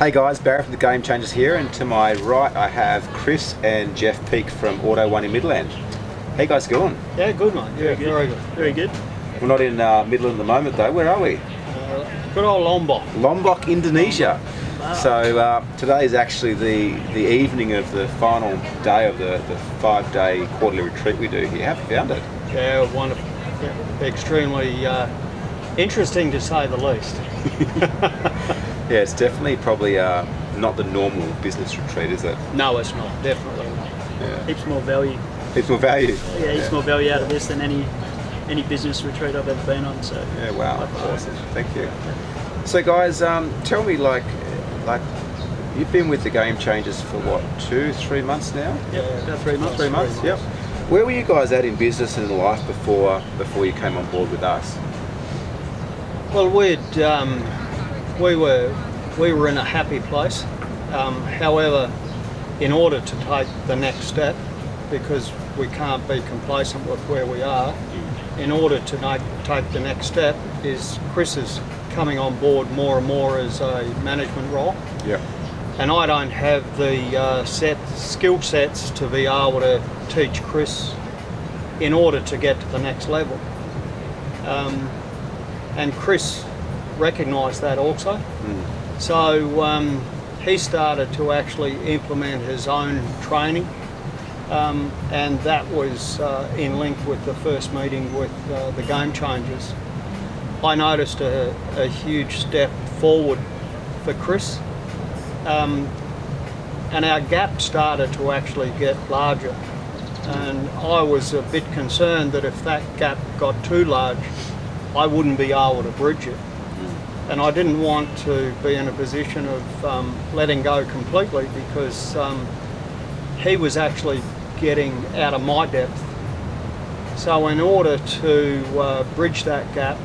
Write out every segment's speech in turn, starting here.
Hey guys, Barry from the Game Changers here, and to my right I have Chris and Jeff Peake from Auto One in Midland. How you guys going? Yeah, good mate. Very good. Very good. Very good. We're not in Midland at the moment though. Where are we? Good old Lombok. Lombok, Indonesia. Wow. So today is actually the evening of the final day of the 5-day quarterly retreat we do here. How have you found it? Yeah, wonderful. Yeah, extremely interesting to say the least. Yeah, it's definitely probably not the normal business retreat, is it? No, it's not. Definitely not. Yeah. Heaps more value. Heaps more value. Yeah, heaps more value out of this than any business retreat I've ever been on. So Yeah, wow, High that's five. awesome. Thank you. So guys, tell me like you've been with the Game Changers for what, 2-3 months now? Yep, about 3 months. 3 months, yep. Where were you guys at in business and in life before you came on board with us? Well, we were in a happy place. However, in order to take the next step, because we can't be complacent with where we are, in order to take the next step is Chris is coming on board more and more as a management role. Yeah. And I don't have the skill sets to be able to teach Chris in order to get to the next level. And Chris recognised that also. So he started to actually implement his own training, and that was in link with the first meeting with the Game Changers. I noticed a huge step forward for Chris, and our gap started to actually get larger, and I was a bit concerned that if that gap got too large I wouldn't be able to bridge it, and I didn't want to be in a position of letting go completely, because he was actually getting out of my depth. So in order to bridge that gap,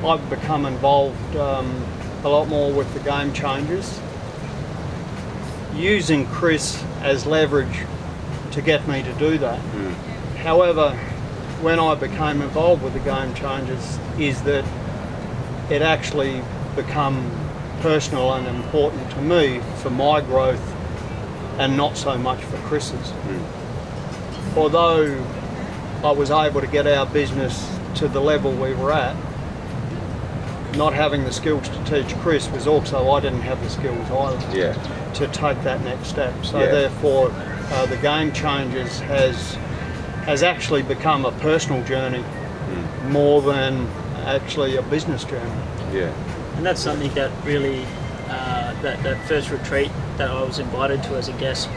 I've become involved a lot more with the Game Changers, using Chris as leverage to get me to do that. However, when I became involved with the Game Changers is that it actually become personal and important to me for my growth and not so much for Chris's. Although I was able to get our business to the level we were at, not having the skills to teach Chris was also, I didn't have the skills either to take that next step. So therefore the Game Changers has actually become a personal journey more than actually a business journey. Yeah. And that's something that really, that first retreat that I was invited to as a guest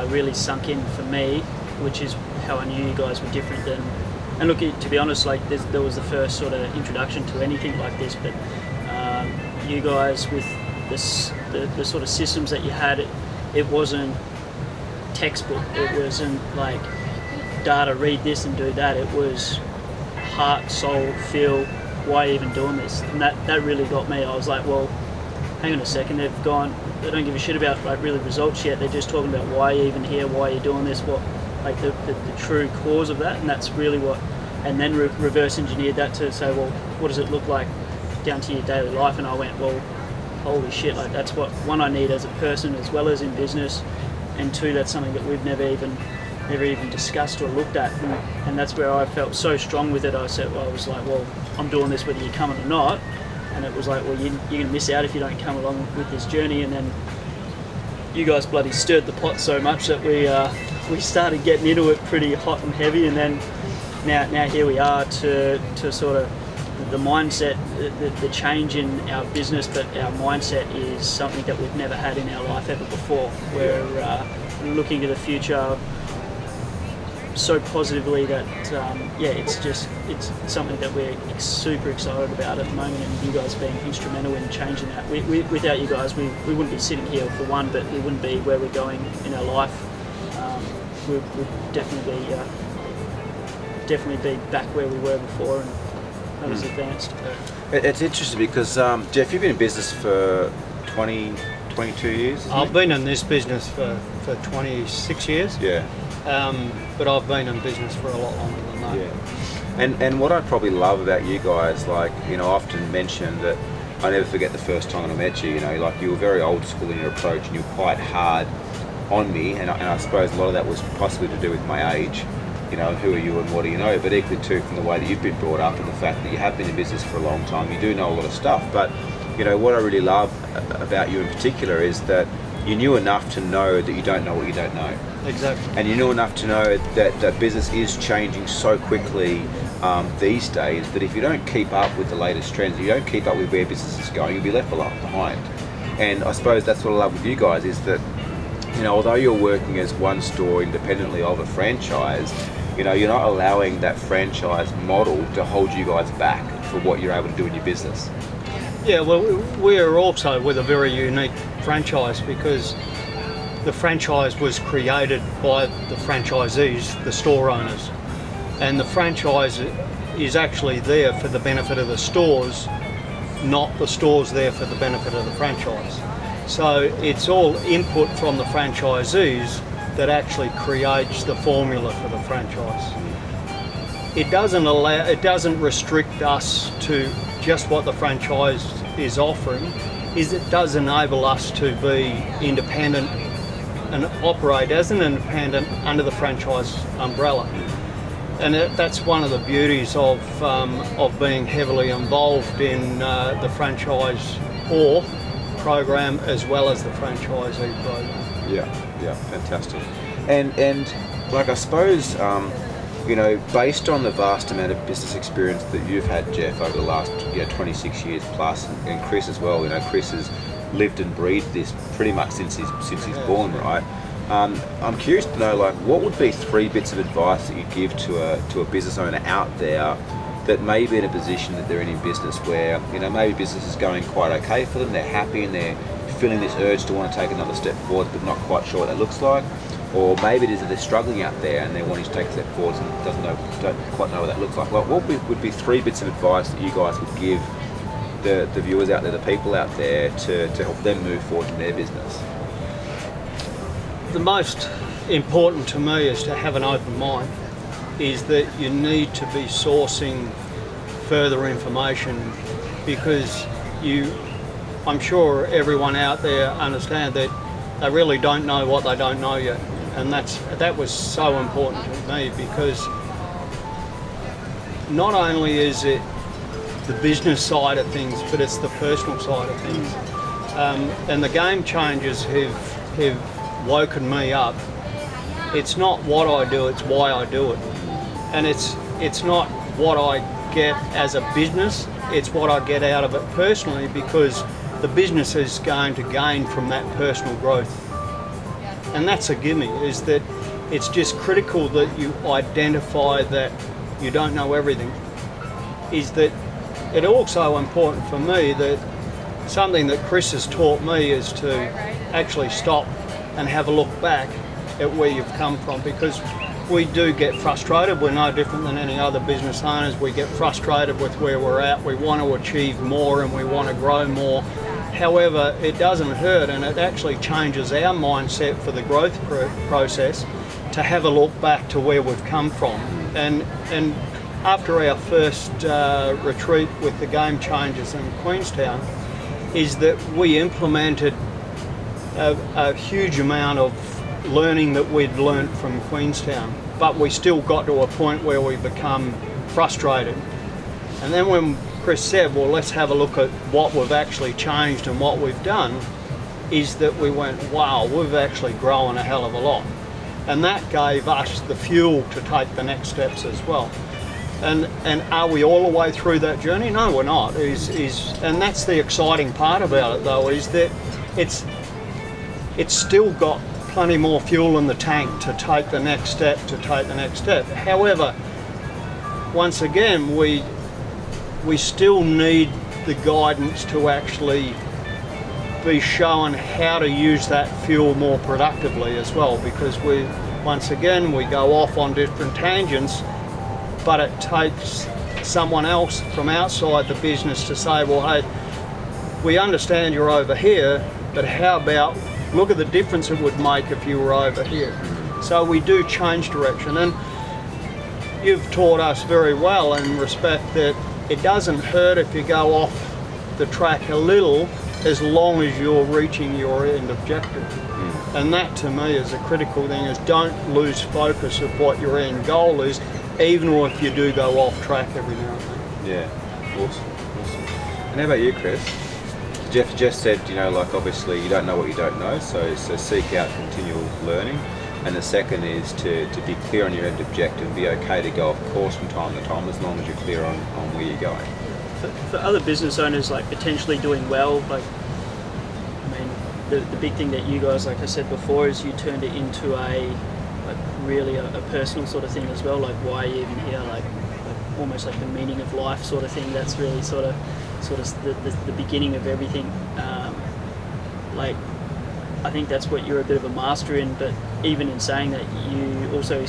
really sunk in for me, which is how I knew you guys were different than. And look, to be honest, like there was the first sort of introduction to anything like this, but you guys with the sort of systems that you had, it wasn't textbook. It wasn't like data, read this and do that. It was heart, soul, feel, why are you even doing this? And that really got me. I was like, well, hang on a second, they don't give a shit about like really results yet. They're just talking about why are you even here, why are you doing this, what like the true cause of that. And that's really what, and then reverse engineered that to say, well, what does it look like down to your daily life? And I went, well, holy shit, like that's what, one, I need as a person as well as in business, and two, that's something that we've never even discussed or looked at, and that's where I felt so strong with it. I was like, well, I'm doing this whether you're coming or not, and it was like, well, you're going to miss out if you don't come along with this journey. And then you guys bloody stirred the pot so much that we started getting into it pretty hot and heavy, and then now here we are to sort of the mindset, the change in our business, but our mindset is something that we've never had in our life ever before. We're looking to the future so positively that it's something that we're super excited about at the moment, and you guys being instrumental in changing that. Without you guys, we wouldn't be sitting here for one, but we wouldn't be where we're going in our life. We'd definitely be back where we were before, and not as advanced. It's interesting because Jeff, you've been in business for 22 years. I've been in this business for 26 years. Yeah. But I've been in business for a lot longer than that. Yeah. And what I probably love about you guys, like, you know, I often mention that I never forget the first time I met you. You know, like you were very old school in your approach, and you were quite hard on me. And I suppose a lot of that was possibly to do with my age. You know, who are you and what do you know? But equally too from the way that you've been brought up and the fact that you have been in business for a long time. You do know a lot of stuff. But you know what I really love about you in particular is that you knew enough to know that you don't know what you don't know. Exactly. And you knew enough to know that business is changing so quickly these days that if you don't keep up with the latest trends, you don't keep up with where business is going, you'll be left behind. And I suppose that's what I love with you guys is that, you know, although you're working as one store independently of a franchise, you know, you're not allowing that franchise model to hold you guys back for what you're able to do in your business. Yeah, well, we're also with a very unique franchise because the franchise was created by the franchisees, the store owners, and the franchise is actually there for the benefit of the stores, not the stores there for the benefit of the franchise. So it's all input from the franchisees that actually creates the formula for the franchise. It doesn't restrict us to just what the franchise is offering, it does enable us to be independent and operate as an independent under the franchise umbrella. And that's one of the beauties of being heavily involved in the franchise or program as well as the franchisee program. Yeah, fantastic. And like I suppose, you know, based on the vast amount of business experience that you've had, Jeff, over the last 26 years plus, and Chris as well. You know, Chris has lived and breathed this pretty much since he's born, right? I'm curious to know, like, what would be 3 bits of advice that you'd give to a business owner out there that may be in a position that they're in business where, you know, maybe business is going quite okay for them, they're happy and they're feeling this urge to want to take another step forward but not quite sure what that looks like, or maybe it is that they're struggling out there and they're wanting to take a step forward and don't quite know what that looks like. Well, what would be 3 bits of advice that you guys would give the viewers out there, the people out there, to help them move forward in their business? The most important to me is to have an open mind, is that you need to be sourcing further information because I'm sure everyone out there understand that they really don't know what they don't know yet. And that was so important to me because not only is it the business side of things, but it's the personal side of things. And the game changers have woken me up. It's not what I do, it's why I do it. And it's not what I get as a business, it's what I get out of it personally, because the business is going to gain from that personal growth. And that's a gimme, is that it's just critical that you identify that you don't know everything. Is that it's also important for me that something that Chris has taught me is to actually stop and have a look back at where you've come from, because we do get frustrated. We're no different than any other business owners. We get frustrated with where we're at. We want to achieve more and we want to grow more. However, it doesn't hurt, and it actually changes our mindset for the growth process to have a look back to where we've come from. And after our first retreat with the Game Changers in Queenstown, is that we implemented a huge amount of learning that we'd learnt from Queenstown, but we still got to a point where we become frustrated. And then when Chris said, well, let's have a look at what we've actually changed and what we've done, is that we went, wow, we've actually grown a hell of a lot. And that gave us the fuel to take the next steps as well. And are we all the way through that journey? No, we're not. And that's the exciting part about it, though, is that it's still got plenty more fuel in the tank to take the next step, However, once again, we still need the guidance to actually be shown how to use that fuel more productively as well, because once again we go off on different tangents, but it takes someone else from outside the business to say, well, hey, we understand you're over here, but how about look at the difference it would make if you were over here. So we do change direction, and you've taught us very well in respect that it doesn't hurt if you go off the track a little as long as you're reaching your end objective. And that to me is a critical thing, is don't lose focus of what your end goal is, even if you do go off track every now and then. Yeah, awesome. And how about you, Chris? Jeff just said, like obviously you don't know what you don't know, so seek out continual learning. And the second is to be clear on your end objective, be okay to go off course from time to time as long as you're clear on where you're going. For other business owners, like potentially doing well, like, I mean, the big thing that you guys, like I said before, is you turned it into really a personal sort of thing as well, like why are you even here, like almost like the meaning of life sort of thing. That's really sort of the beginning of everything. Like, I think that's what you're a bit of a master in, but even in saying that, you also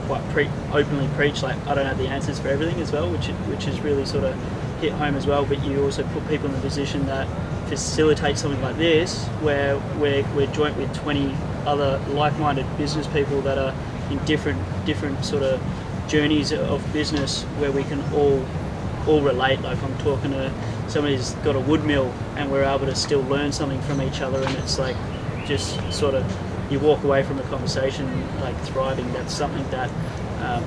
quite openly preach, like, I don't have the answers for everything as well, which is really sort of hit home as well, but you also put people in a position that facilitate something like this, where we're joint with 20 other like-minded business people that are in different sort of journeys of business, where we can all relate. Like, I'm talking to somebody who's got a wood mill and we're able to still learn something from each other, and it's like just sort of you walk away from the conversation like thriving. That's something that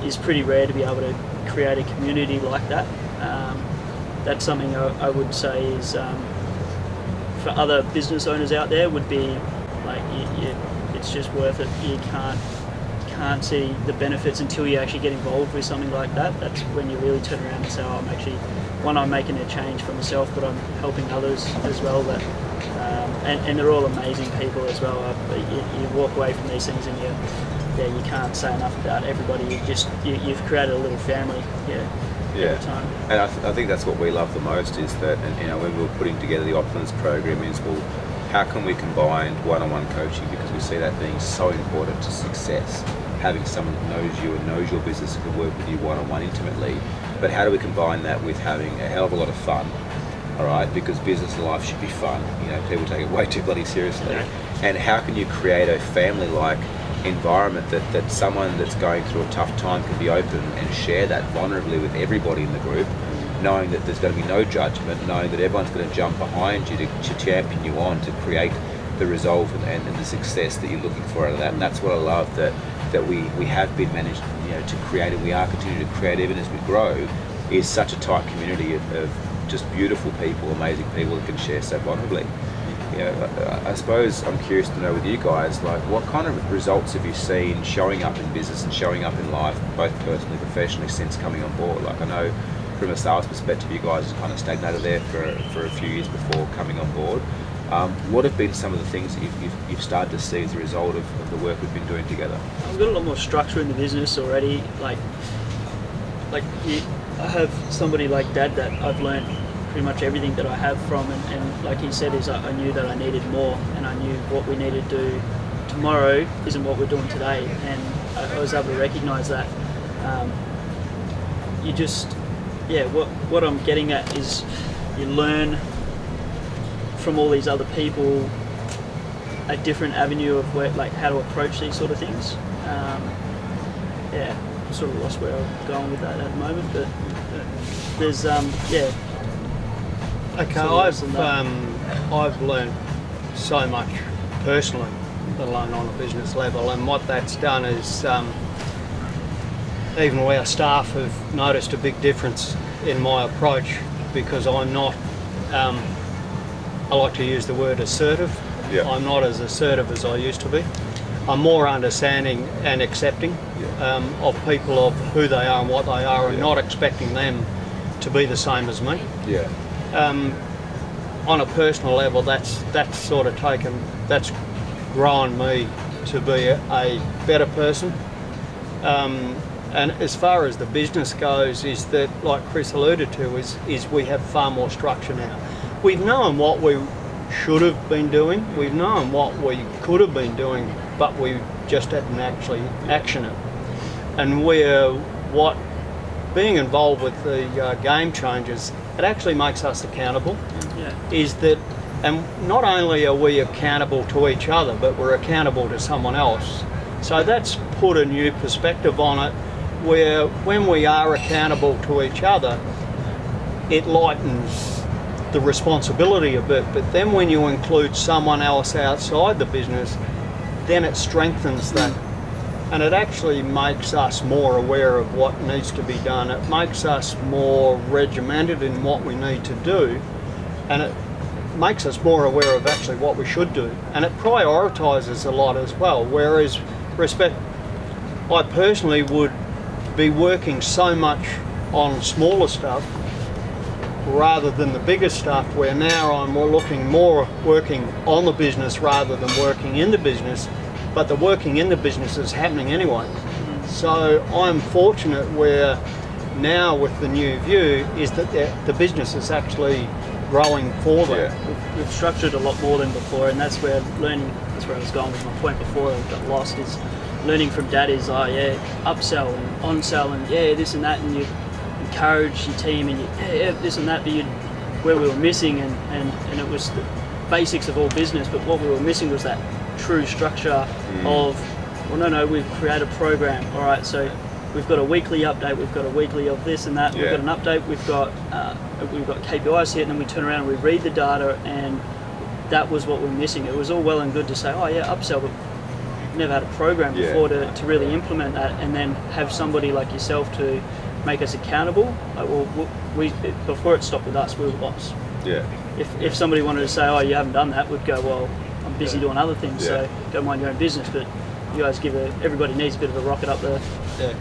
is pretty rare to be able to create a community like that. That's something I would say is for other business owners out there would be like it's just worth it. You can't see the benefits until you actually get involved with something like that. That's when you really turn around and say, oh, I'm making a change for myself, but I'm helping others as well. That and they're all amazing people as well. You walk away from these things and you can't say enough about everybody. You've created a little family. Yeah, and I think that's what we love the most, is that, and when we were putting together the Opulence program, is, well, how can we combine one-on-one coaching, because we see that being so important to success, having someone that knows you and knows your business and can work with you one-on-one intimately, but how do we combine that with having a hell of a lot of fun, all right, because business and life should be fun, people take it way too bloody seriously, and how can you create a family-like environment that someone that's going through a tough time can be open and share that vulnerably with everybody in the group, knowing that there's going to be no judgment, knowing that everyone's going to jump behind you to champion you on, to create the resolve and the success that you're looking for out of that. And that's what I love, that we have been managed to create, and we are continuing to create even as we grow, is such a tight community of just beautiful people, amazing people that can share so vulnerably. I suppose I'm curious to know with you guys, like, what kind of results have you seen showing up in business and showing up in life, both personally and professionally, since coming on board? Like, I know from a sales perspective, you guys kind of stagnated there for a few years before coming on board. What have been some of the things that you've started to see as a result of the work we've been doing together? I've got a lot more structure in the business already. I have somebody like Dad that I've learned pretty much everything that I have from, and like he said, is I knew that I needed more, and I knew what we needed to do tomorrow isn't what we're doing today, and I was able to recognise that. What I'm getting at is you learn from all these other people a different avenue of how to approach these sort of things. Sort of lost where I'm going with that at the moment, but there's Okay, I've learned so much personally, let alone on a business level, and what that's done is even our staff have noticed a big difference in my approach, because I'm not, I like to use the word assertive. Yeah. I'm not as assertive as I used to be. I'm more understanding and accepting of people, of who they are and what they are, and not expecting them to be the same as me. Yeah. On a personal level, that's grown me to be a better person. And as far as the business goes, is that, like Chris alluded to, is we have far more structure now. We've known what we should have been doing, we've known what we could have been doing, but we just hadn't actually action it. And being involved with the game changers, it actually makes us accountable. Is that, and not only are we accountable to each other, but we're accountable to someone else. So that's put a new perspective on it, where when we are accountable to each other, it lightens the responsibility a bit. But then when you include someone else outside the business, then it strengthens that. And it actually makes us more aware of what needs to be done. It makes us more regimented in what we need to do. And it makes us more aware of actually what we should do. And it prioritises a lot as well. Whereas I personally would be working so much on smaller stuff rather than the bigger stuff, where now I'm working on the business rather than working in the business. But the working in the business is happening anyway. So I'm fortunate where now with the new view is that the business is actually growing for them. Yeah. We've structured a lot more than before, and that's where I was going with my point before I got lost, is learning from Dad is, upsell and on-sell and this and that, and you encourage your team and this and that, but where we were missing, and it was the basics of all business, but what we were missing was that true structure of, we've created a program. All right, so we've got a weekly update, we've got a weekly of this and that, we've got an update, we've got KPIs here, and then we turn around and we read the data, and that was what we're missing. It was all well and good to say, upsell, but we've never had a program before to really implement that, and then have somebody like yourself to make us accountable. Before it stopped with us, we were the boss. Yeah. If somebody wanted to say, you haven't done that, we'd go, well, I'm busy doing other things, so don't mind your own business. But you guys everybody needs a bit of a rocket up there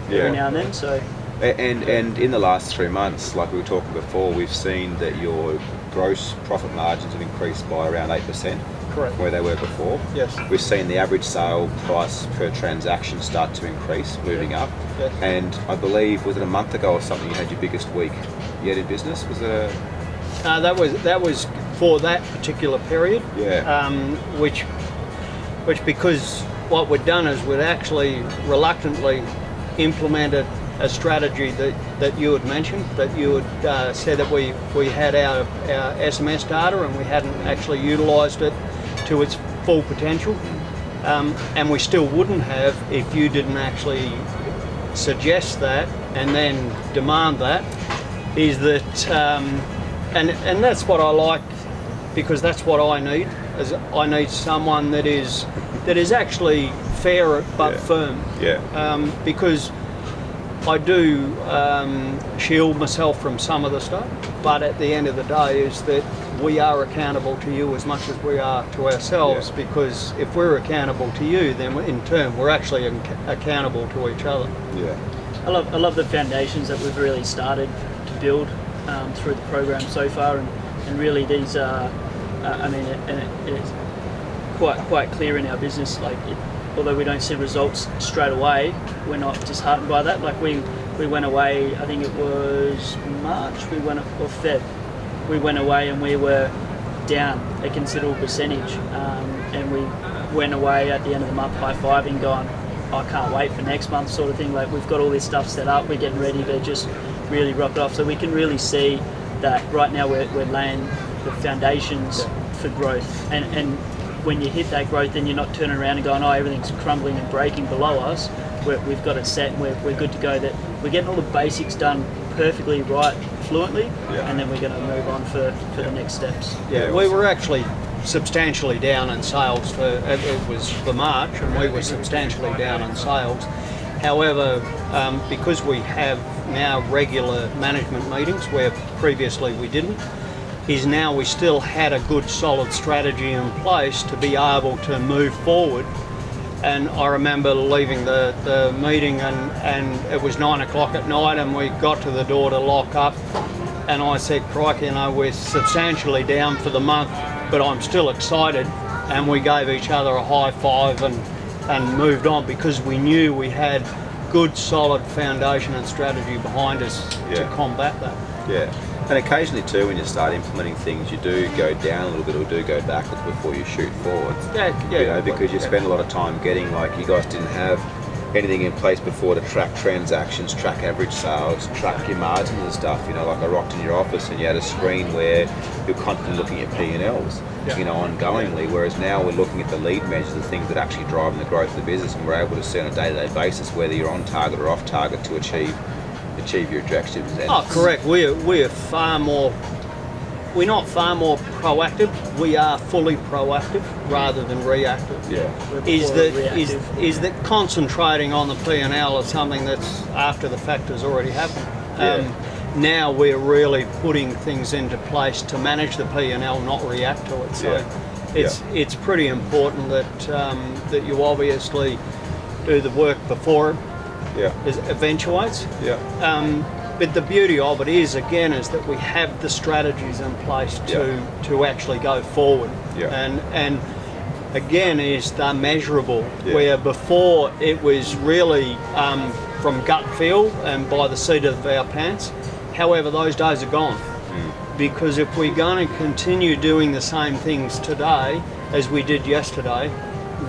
every now and then. So. And in the last 3 months, like we were talking before, we've seen that your gross profit margins have increased by around 8%. Correct. Where they were before. Yes. We've seen the average sale price per transaction start to increase, moving up. Yes. And I believe, was it a month ago or something, you had your biggest week yet in business? Was it that was for that particular period. Yeah. Which because what we'd done is we'd actually reluctantly implemented a strategy that you had mentioned, that you had said that we had our SMS data and we hadn't actually utilised it to its full potential, and we still wouldn't have if you didn't actually suggest that and then demand that. Is that and that's what I like, because that's what I need. Is I need someone that is actually fair but firm. Yeah. Because I do shield myself from some of the stuff, but at the end of the day is that we are accountable to you as much as we are to ourselves, because if we're accountable to you, then in turn we're actually accountable to each other. Yeah. I love the foundations that we've really started to build through the program so far, and really these are, it's quite clear in our business, although we don't see results straight away, we're not disheartened by that. Like we went away, I think it was March, or Feb, we went away and we were down a considerable percentage, and we went away at the end of the month high-fiving, going, I can't wait for next month, sort of thing. Like, we've got all this stuff set up, we're getting ready to just really rock it off. So we can really see that right now we're laying the foundations for growth, and when you hit that growth, then you're not turning around and going, everything's crumbling and breaking below us. We've got it set and we're good to go. That we're getting all the basics done perfectly right, fluently, and then we're going to move on for the next steps. We were actually substantially down in sales it was for March, and we were substantially down in sales. However, because we have now regular management meetings where previously we didn't, is now we still had a good solid strategy in place to be able to move forward. And I remember leaving the meeting and it was 9 o'clock at night, and we got to the door to lock up, and I said, crikey, we're substantially down for the month, but I'm still excited. And we gave each other a high five and moved on, because we knew we had good solid foundation and strategy behind us to combat that. Yeah. And occasionally too, when you start implementing things, you do go down a little bit or do go backwards before you shoot forwards. Because you spend a lot of time getting, like, you guys didn't have anything in place before to track transactions, track average sales, track your margins and stuff. Like I rocked in your office and you had a screen where you're constantly looking at P&Ls, ongoingly. Whereas now we're looking at the lead measures, the things that actually drive the growth of the business, and we're able to see on a day-to-day basis whether you're on target or off target to achieve your objectives. Correct. We're far more we're not far more proactive. We are fully proactive rather than reactive. Yeah. Is Or that reactive. is that concentrating on the P&L is something that's after the fact has already happened. Yeah. Now we're really putting things into place to manage the P&L, not react to it. So it's pretty important that that you obviously do the work before it eventuates. Yeah. But the beauty of it is, again, is that we have the strategies in place to actually go forward. Yeah. And again, is they're measurable. Yeah. Where before it was really from gut feel and by the seat of our pants. However, those days are gone. Because if we're going to continue doing the same things today as we did yesterday,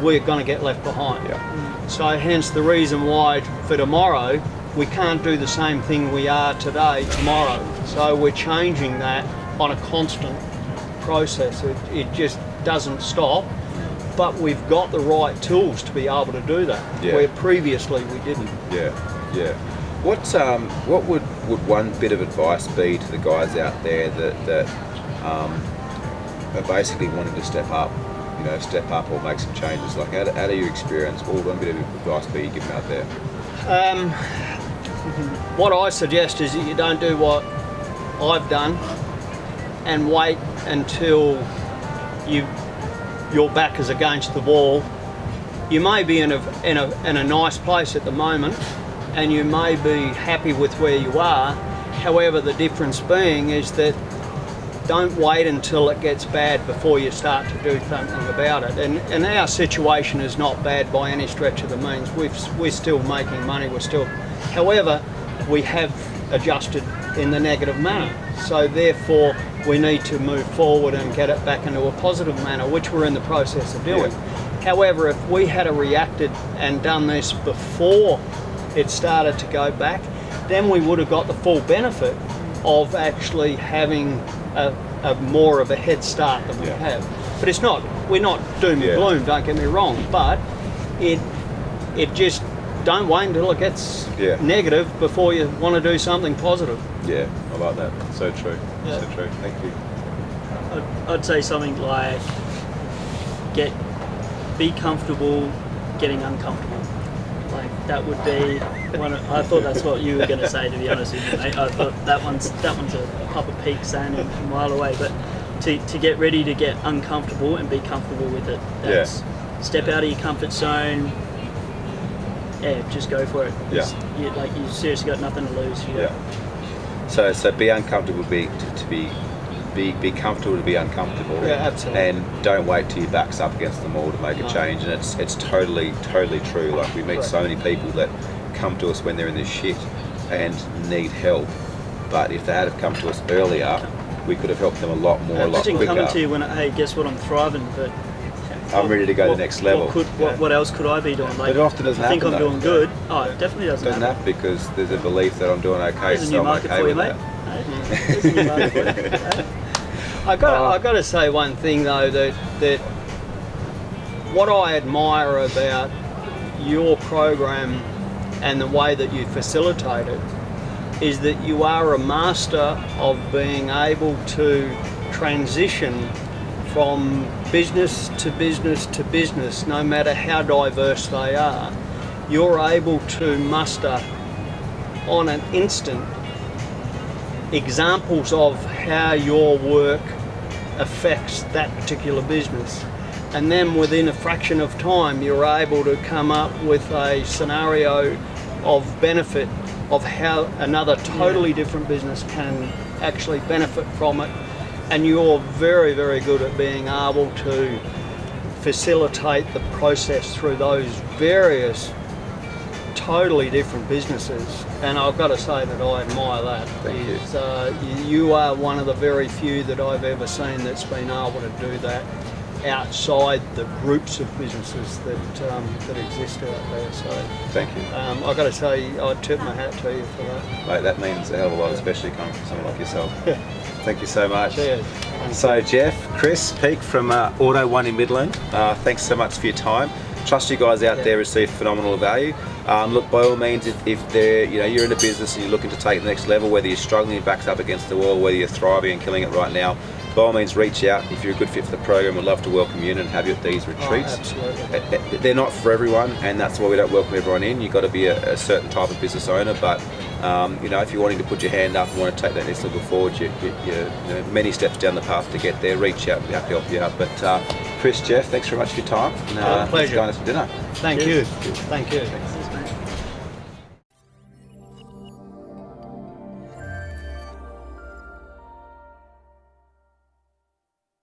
we're going to get left behind. Yeah. So hence the reason why for tomorrow, we can't do the same thing we are today tomorrow. So we're changing that on a constant process. It just doesn't stop, but we've got the right tools to be able to do that, where previously we didn't. Yeah. What would one bit of advice be to the guys out there that are basically wanting to step up or make some changes? Like out of your experience, what would one bit of advice be you give them out there? What I suggest is that you don't do what I've done and wait until your back is against the wall. You may be in a nice place at the moment, and you may be happy with where you are. However, the difference being is that don't wait until it gets bad before you start to do something about it. And our situation is not bad by any stretch of the means. We're still making money. However, we have adjusted in the negative manner. So therefore, we need to move forward and get it back into a positive manner, which we're in the process of doing. However, if we had reacted and done this before it started to go back, then we would have got the full benefit of actually having a more of a head start than we have. But it's not, we're not doom and gloom, don't get me wrong, but it just, don't wait until it gets negative before you want to do something positive. Yeah, I like that. So true. Yeah. So true. Thank you. I'd say something like be comfortable getting uncomfortable. Like that would be one. I thought that's what you were going to say. To be honest with you, mate, I thought that one's a Papa Peak saying a mile away. But to get ready to get uncomfortable and be comfortable with it. That's step out of your comfort zone. Yeah, just go for it. You seriously got nothing to lose. So be uncomfortable. Be comfortable to be uncomfortable. Yeah, absolutely. And don't wait till your back's up against the wall to make a change. And it's totally true. Like we meet so many people that come to us when they're in this shit and need help. But if they had have come to us earlier, we could have helped them a lot more, a lot quicker. Imagine coming to you when, hey, guess what? I'm thriving, but I'm ready to go to the next level. What else could I be doing? Like, But it often doesn't I think happen, I'm doing though. good. Oh, it definitely doesn't Doesn't happen. happen because there's a belief that I'm doing okay, There's a so new I'm market okay for you, with mate. that. Hey, there's a new market for you. Hey. I got to say one thing though, that what I admire about your program and the way that you facilitate it is that you are a master of being able to transition from business to business to business, no matter how diverse they are. You're able to muster on an instant examples of how your work affects that particular business, and then within a fraction of time you're able to come up with a scenario of benefit of how another totally different business can actually benefit from it, and you're very, very good at being able to facilitate the process through those various totally different businesses, and I've got to say that I admire that. Thank you. You are one of the very few that I've ever seen that's been able to do that outside the groups of businesses that exist out there. So Thank you. I've got to say I tip my hat to you for that. Mate, that means a hell of a lot, especially coming from someone like yourself. Thank you so much. Cheers. So Jeff, Chris, Peak from Auto One in Midland, thanks so much for your time. Trust you guys out there received phenomenal value. Look, by all means, if they're, you're in a business and you're looking to take the next level, whether you're struggling, your back's up against the wall, whether you're thriving and killing it right now, by all means, reach out. If you're a good fit for the program, we'd love to welcome you in and have you at these retreats. Absolutely. They're not for everyone, and that's why we don't welcome everyone in. You've got to be a certain type of business owner, but if you're wanting to put your hand up and want to take that next level forward, you're many steps down the path to get there. Reach out, we'll be happy to help you out. But Chris, Jeff, thanks very much for your time. Pleasure. Going to some dinner. Thank you. Thank you.